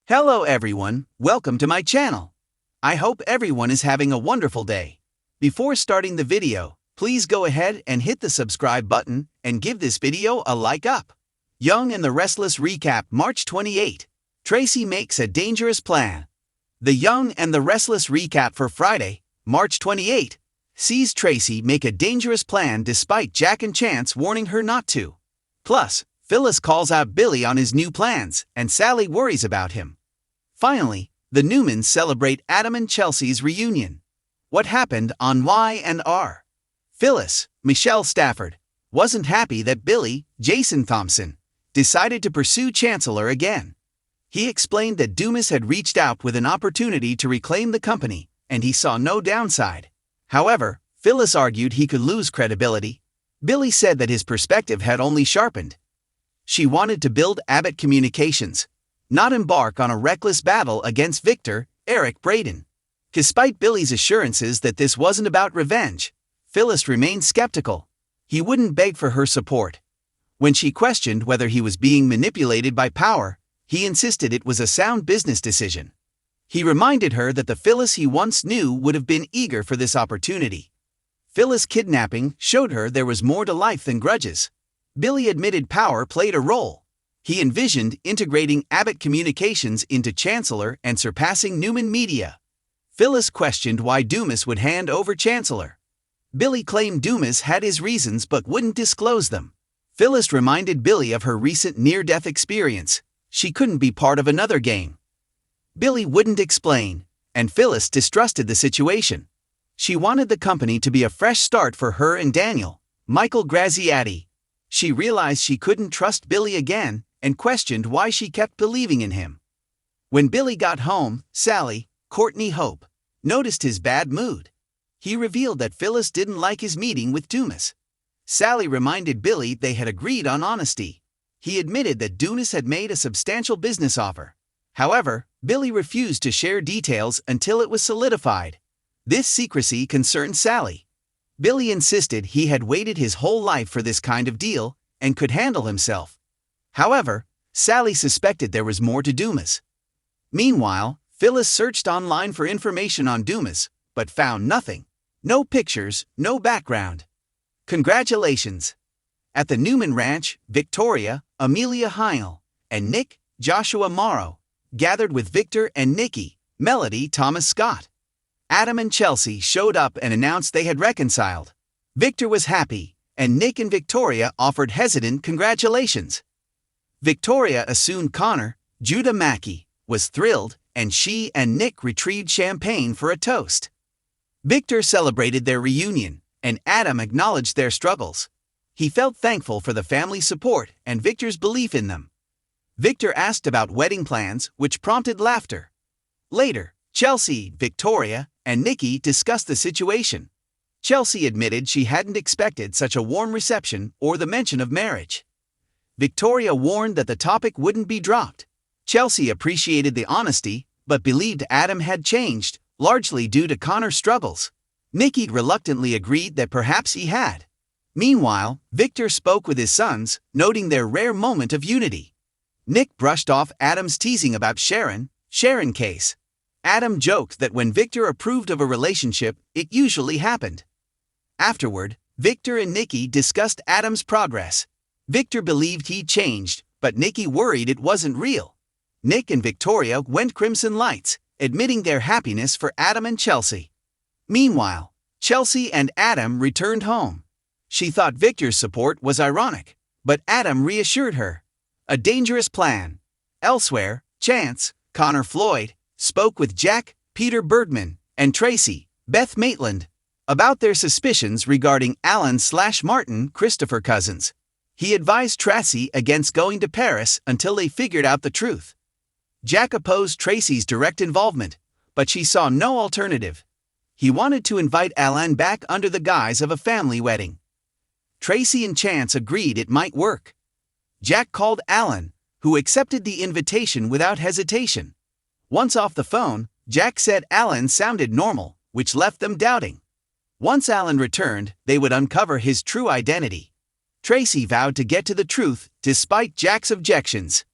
Hello everyone, welcome to my channel. I hope everyone is having a wonderful day. Before starting the video, please go ahead and hit the subscribe button and give this video a like up. Young and the Restless recap March 28. Traci makes a dangerous plan. The Young and the Restless recap for Friday, March 28, sees Traci make a dangerous plan despite Jack and Chance warning her not to. Plus, Phyllis calls out Billy on his new plans, and Sally worries about him. Finally, the Newmans celebrate Adam and Chelsea's reunion. What happened on Y&R? Phyllis, Michelle Stafford, wasn't happy that Billy, Jason Thompson, decided to pursue Chancellor again. He explained that Dumas had reached out with an opportunity to reclaim the company, and he saw no downside. However, Phyllis argued he could lose credibility. Billy said that his perspective had only sharpened. She wanted to build Abbott Communications, not embark on a reckless battle against Victor, Eric Braden. Despite Billy's assurances that this wasn't about revenge, Phyllis remained skeptical. He wouldn't beg for her support. When she questioned whether he was being manipulated by power, he insisted it was a sound business decision. He reminded her that the Phyllis he once knew would have been eager for this opportunity. Phyllis' kidnapping showed her there was more to life than grudges. Billy admitted power played a role. He envisioned integrating Abbott Communications into Chancellor and surpassing Newman Media. Phyllis questioned why Dumas would hand over Chancellor. Billy claimed Dumas had his reasons but wouldn't disclose them. Phyllis reminded Billy of her recent near-death experience. She couldn't be part of another game. Billy wouldn't explain, and Phyllis distrusted the situation. She wanted the company to be a fresh start for her and Daniel, Michael Graziati. She realized she couldn't trust Billy again and questioned why she kept believing in him. When Billy got home, Sally, Courtney Hope, noticed his bad mood. He revealed that Phyllis didn't like his meeting with Dumas. Sally reminded Billy they had agreed on honesty. He admitted that Dumas had made a substantial business offer. However, Billy refused to share details until it was solidified. This secrecy concerned Sally. Billy insisted he had waited his whole life for this kind of deal and could handle himself. However, Sally suspected there was more to Dumas. Meanwhile, Phyllis searched online for information on Dumas, but found nothing. No pictures, no background. Congratulations! At the Newman Ranch, Victoria, Amelia Heil, and Nick, Joshua Morrow, gathered with Victor and Nikki, Melody Thomas Scott. Adam and Chelsea showed up and announced they had reconciled. Victor was happy, and Nick and Victoria offered hesitant congratulations. Victoria assumed Connor, Judah Mackey, was thrilled, and she and Nick retrieved champagne for a toast. Victor celebrated their reunion, and Adam acknowledged their struggles. He felt thankful for the family's support and Victor's belief in them. Victor asked about wedding plans, which prompted laughter. Later, Chelsea, Victoria, and Nikki discussed the situation. Chelsea admitted she hadn't expected such a warm reception or the mention of marriage. Victoria warned that the topic wouldn't be dropped. Chelsea appreciated the honesty, but believed Adam had changed, largely due to Connor's struggles. Nikki reluctantly agreed that perhaps he had. Meanwhile, Victor spoke with his sons, noting their rare moment of unity. Nick brushed off Adam's teasing about Sharon case. Adam joked that when Victor approved of a relationship, it usually happened. Afterward, Victor and Nikki discussed Adam's progress. Victor believed he'd changed, but Nikki worried it wasn't real. Nick and Victoria went crimson lights, admitting their happiness for Adam and Chelsea. Meanwhile, Chelsea and Adam returned home. She thought Victor's support was ironic, but Adam reassured her. A dangerous plan. Elsewhere, Chance, Connor Floyd, spoke with Jack, Peter Bergman, and Traci, Beth Maitland, about their suspicions regarding Alan/Martin Christopher Cousins. He advised Traci against going to Paris until they figured out the truth. Jack opposed Traci's direct involvement, but she saw no alternative. He wanted to invite Alan back under the guise of a family wedding. Traci and Chance agreed it might work. Jack called Alan, who accepted the invitation without hesitation. Once off the phone, Jack said Alan sounded normal, which left them doubting. Once Alan returned, they would uncover his true identity. Traci vowed to get to the truth, despite Jack's objections.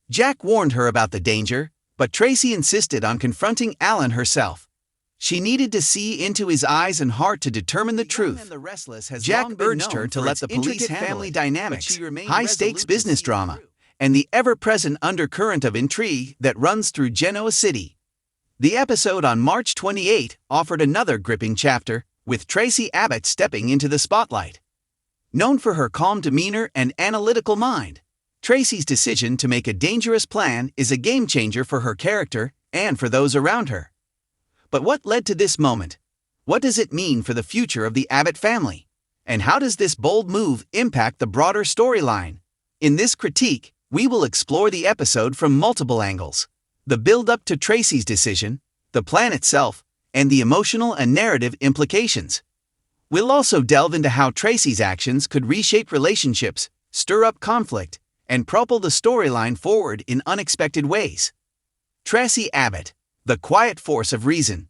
Jack warned her about the danger, But Traci insisted on confronting Alan herself. She needed to see into his eyes and heart to determine the truth. Jack urged her to let the police handle family dynamics, high-stakes business drama, and the ever-present undercurrent of intrigue that runs through Genoa City. The episode on March 28 offered another gripping chapter, with Traci Abbott stepping into the spotlight. Known for her calm demeanor and analytical mind, Traci's decision to make a dangerous plan is a game-changer for her character and for those around her. But what led to this moment? What does it mean for the future of the Abbott family? And how does this bold move impact the broader storyline? In this critique, we will explore the episode from multiple angles: the build-up to Traci's decision, the plan itself, and the emotional and narrative implications. We'll also delve into how Traci's actions could reshape relationships, stir up conflict, and propel the storyline forward in unexpected ways. Traci Abbott, the quiet force of reason.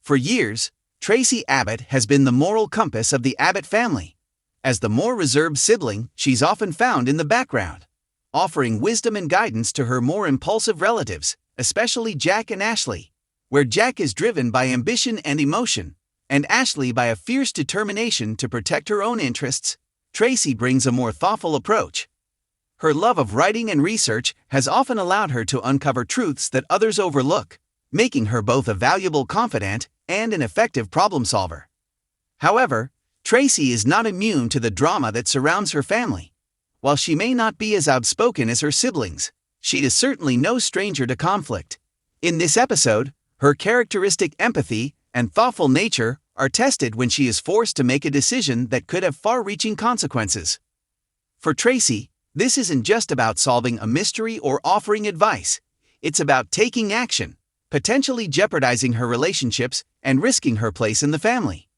For years, Traci Abbott has been the moral compass of the Abbott family. As the more reserved sibling, she's often found in the background, offering wisdom and guidance to her more impulsive relatives, especially Jack and Ashley, where Jack is driven by ambition and emotion, and Ashley by a fierce determination to protect her own interests. Traci brings a more thoughtful approach. Her love of writing and research has often allowed her to uncover truths that others overlook, making her both a valuable confidant and an effective problem solver. However, Traci is not immune to the drama that surrounds her family. While she may not be as outspoken as her siblings, she is certainly no stranger to conflict. In this episode, her characteristic empathy and thoughtful nature are tested when she is forced to make a decision that could have far-reaching consequences. For Traci, this isn't just about solving a mystery or offering advice. It's about taking action, potentially jeopardizing her relationships and risking her place in the family.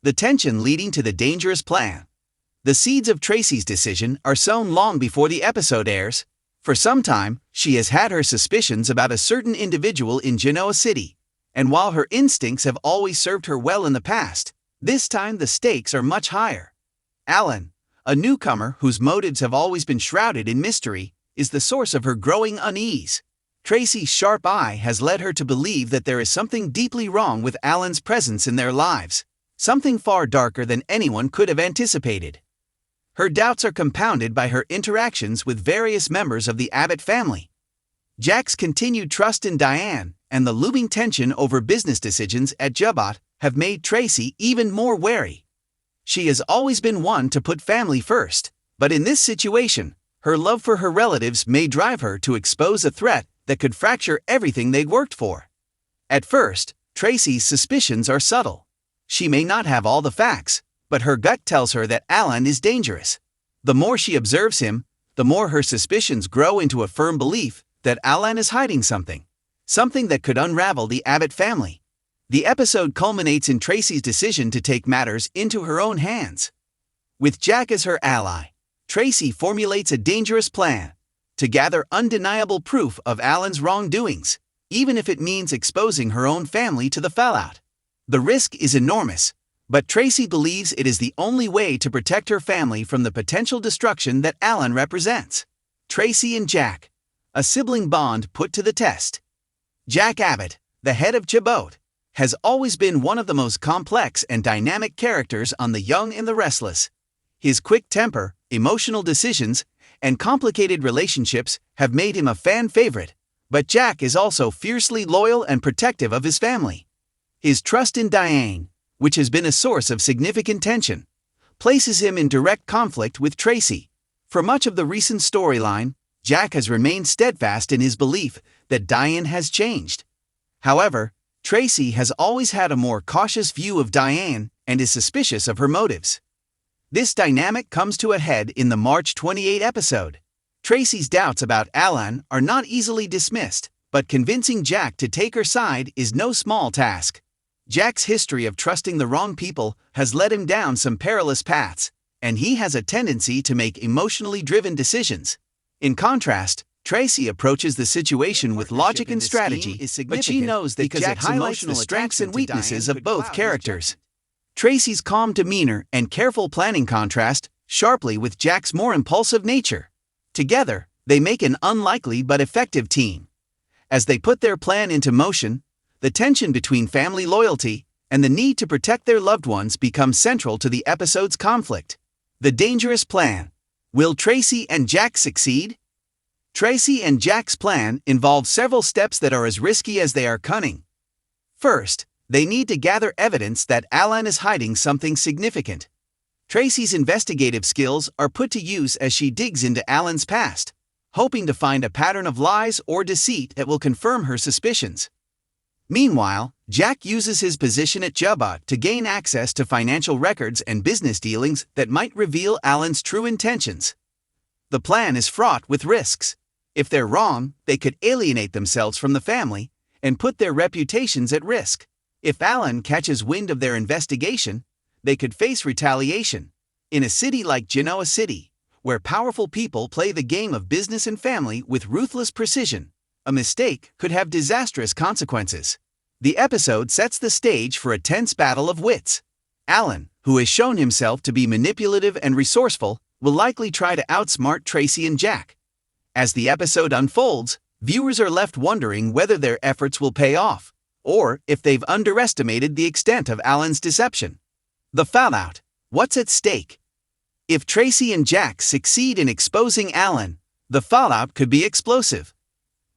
The tension leading to the dangerous plan. The seeds of Traci's decision are sown long before the episode airs. For some time, she has had her suspicions about a certain individual in Genoa City, and while her instincts have always served her well in the past, this time the stakes are much higher. Alan, a newcomer whose motives have always been shrouded in mystery, is the source of her growing unease. Traci's sharp eye has led her to believe that there is something deeply wrong with Alan's presence in their lives, something far darker than anyone could have anticipated. Her doubts are compounded by her interactions with various members of the Abbott family. Jack's continued trust in Diane and the looming tension over business decisions at Jabot have made Traci even more wary. She has always been one to put family first, but in this situation, her love for her relatives may drive her to expose a threat that could fracture everything they worked for. At first, Traci's suspicions are subtle. She may not have all the facts, but her gut tells her that Alan is dangerous. The more she observes him, the more her suspicions grow into a firm belief that Alan is hiding something that could unravel the Abbott family. The episode culminates in Traci's decision to take matters into her own hands. With Jack as her ally, Traci formulates a dangerous plan to gather undeniable proof of Alan's wrongdoings, even if it means exposing her own family to the fallout. The risk is enormous, but Traci believes it is the only way to protect her family from the potential destruction that Alan represents. Traci and Jack, a sibling bond put to the test. Jack Abbott, the head of Jabot, has always been one of the most complex and dynamic characters on The Young and the Restless. His quick temper, emotional decisions, and complicated relationships have made him a fan favorite, but Jack is also fiercely loyal and protective of his family. His trust in Diane, which has been a source of significant tension, places him in direct conflict with Traci. For much of the recent storyline, Jack has remained steadfast in his belief that Diane has changed. However, Traci has always had a more cautious view of Diane and is suspicious of her motives. This dynamic comes to a head in the March 28 episode. Traci's doubts about Alan are not easily dismissed, but convincing Jack to take her side is no small task. Jack's history of trusting the wrong people has led him down some perilous paths, and he has a tendency to make emotionally driven decisions. In contrast, Traci approaches the situation with logic and strategy, but she knows that Jack highlights the strengths and weaknesses of both characters. Traci's calm demeanor and careful planning contrast sharply with Jack's more impulsive nature. Together, they make an unlikely but effective team. As they put their plan into motion, the tension between family loyalty and the need to protect their loved ones becomes central to the episode's conflict. The dangerous plan. Will Traci and Jack succeed? Traci and Jack's plan involves several steps that are as risky as they are cunning. First, they need to gather evidence that Alan is hiding something significant. Traci's investigative skills are put to use as she digs into Alan's past, hoping to find a pattern of lies or deceit that will confirm her suspicions. Meanwhile, Jack uses his position at Jubba to gain access to financial records and business dealings that might reveal Alan's true intentions. The plan is fraught with risks. If they're wrong, they could alienate themselves from the family and put their reputations at risk. If Alan catches wind of their investigation, they could face retaliation. In a city like Genoa City, where powerful people play the game of business and family with ruthless precision, a mistake could have disastrous consequences. The episode sets the stage for a tense battle of wits. Alan, who has shown himself to be manipulative and resourceful, will likely try to outsmart Traci and Jack. As the episode unfolds, viewers are left wondering whether their efforts will pay off, or if they've underestimated the extent of Alan's deception. The fallout. What's at stake? If Traci and Jack succeed in exposing Alan, the fallout could be explosive.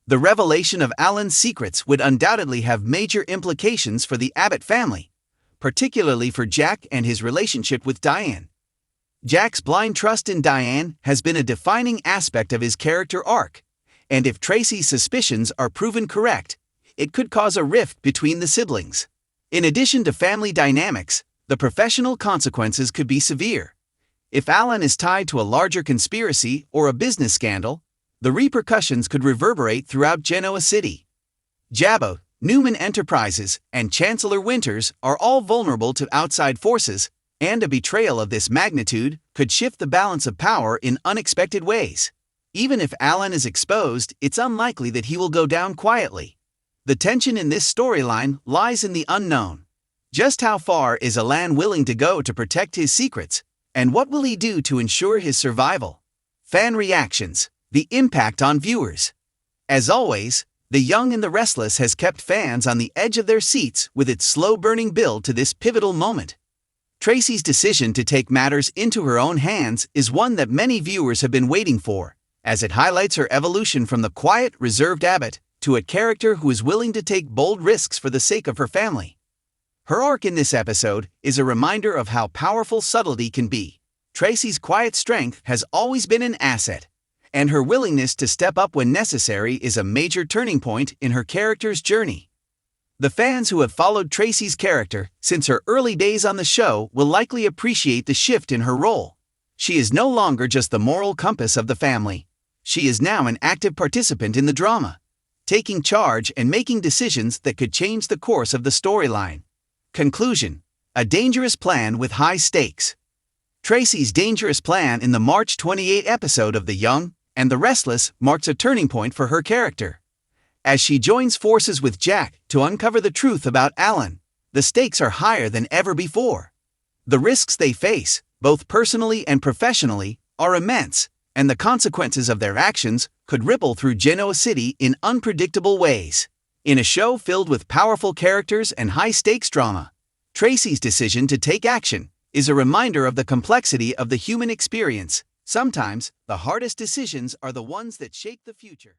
The revelation of Alan's secrets would undoubtedly have major implications for the Abbott family, particularly for Jack and his relationship with Diane. Jack's blind trust in Diane has been a defining aspect of his character arc, and if Traci's suspicions are proven correct, it could cause a rift between the siblings. In addition to family dynamics, the professional consequences could be severe. If Alan is tied to a larger conspiracy or a business scandal, the repercussions could reverberate throughout Genoa City. Jabba, Newman Enterprises, and Chancellor Winters are all vulnerable to outside forces, and a betrayal of this magnitude could shift the balance of power in unexpected ways. Even if Alan is exposed, it's unlikely that he will go down quietly. The tension in this storyline lies in the unknown. Just how far is Alan willing to go to protect his secrets, and what will he do to ensure his survival? Fan reactions. The impact on viewers. As always, The Young and the Restless has kept fans on the edge of their seats with its slow-burning build to this pivotal moment. Traci's decision to take matters into her own hands is one that many viewers have been waiting for, as it highlights her evolution from the quiet, reserved Abbott to a character who is willing to take bold risks for the sake of her family. Her arc in this episode is a reminder of how powerful subtlety can be. Traci's quiet strength has always been an asset, and her willingness to step up when necessary is a major turning point in her character's journey. The fans who have followed Traci's character since her early days on the show will likely appreciate the shift in her role. She is no longer just the moral compass of the family. She is now an active participant in the drama, taking charge and making decisions that could change the course of the storyline. Conclusion. A dangerous plan with high stakes. Traci's dangerous plan in the March 28 episode of The Young and the Restless marks a turning point for her character. As she joins forces with Jack to uncover the truth about Alan, the stakes are higher than ever before. The risks they face, both personally and professionally, are immense, and the consequences of their actions could ripple through Genoa City in unpredictable ways. In a show filled with powerful characters and high-stakes drama, Traci's decision to take action is a reminder of the complexity of the human experience. Sometimes, the hardest decisions are the ones that shape the future.